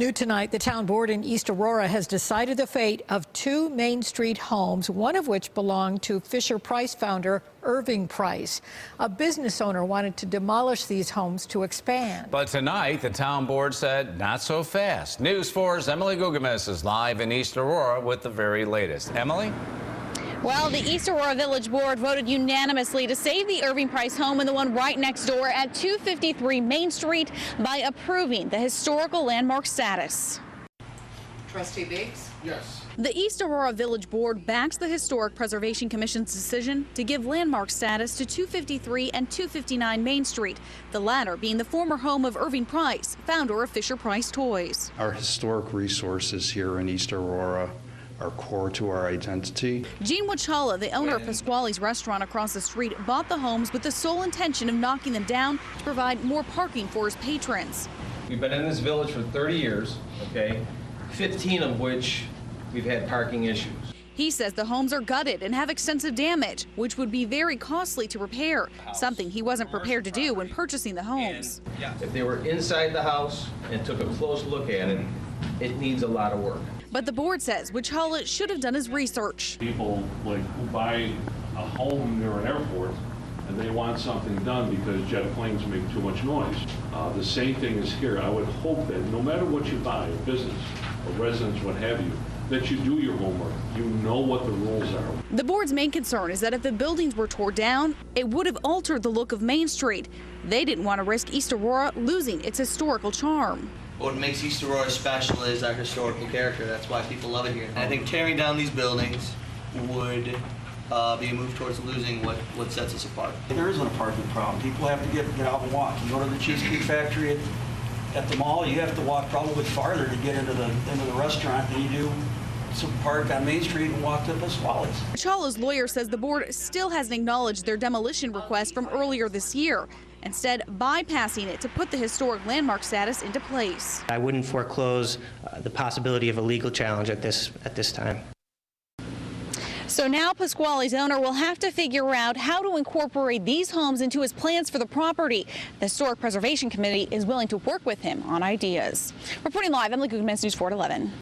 New tonight, the town board in East Aurora has decided the fate of two Main Street homes, one of which belonged to Fisher Price founder Irving Price. A business owner wanted to demolish these homes to expand. But tonight, the town board said not so fast. News 4's Emily Gugames is live in East Aurora with the very latest. Emily? Well, the East Aurora Village Board voted unanimously to save the Irving Price home and the one right next door at 253 Main Street by approving the historical landmark status. Trustee Biggs? Yes. The East Aurora Village Board backs the Historic Preservation Commission's decision to give landmark status to 253 and 259 Main Street, the latter being the former home of Irving Price, founder of Fisher Price Toys. Our historic resources here in East Aurora are core to our identity. Gene Wachala, the owner of Pasquale's restaurant across the street, bought the homes with the sole intention of knocking them down to provide more parking for his patrons. We've been in this village for 30 years, okay, 15 of which we've had parking issues. He says the homes are gutted and have extensive damage, which would be very costly to repair, something he wasn't prepared to do when purchasing the homes. If they were inside the house and took a close look at it, it needs a lot of work. But the board says Wachala should have done his research. People who buy a home near an airport and they want something done because jet planes make too much noise. The same thing is here. I would hope that no matter what you buy, a business, a residence, what have you, that you do your homework. You know what the rules are. The board's main concern is that if the buildings were torn down, it would have altered the look of Main Street. They didn't want to risk East Aurora losing its historical charm. What makes East Aurora special is our historical character. That's why people love it here. And I think tearing down these buildings would be a move towards losing what sets us apart. There isn't a parking problem. People have to get out and walk. You go to the Cheesecake Factory at the mall, you have to walk probably farther to get into the restaurant than you do to park on Main Street and walk to Pasquale's. Wachala's lawyer says the board still hasn't acknowledged their demolition request from earlier this year, instead bypassing it to put the historic landmark status into place. I wouldn't foreclose the possibility of a legal challenge at this time. So now Pasquale's owner will have to figure out how to incorporate these homes into his plans for the property. The Historic Preservation Committee is willing to work with him on ideas. Reporting live, Emily Gugames, News 4 at 11.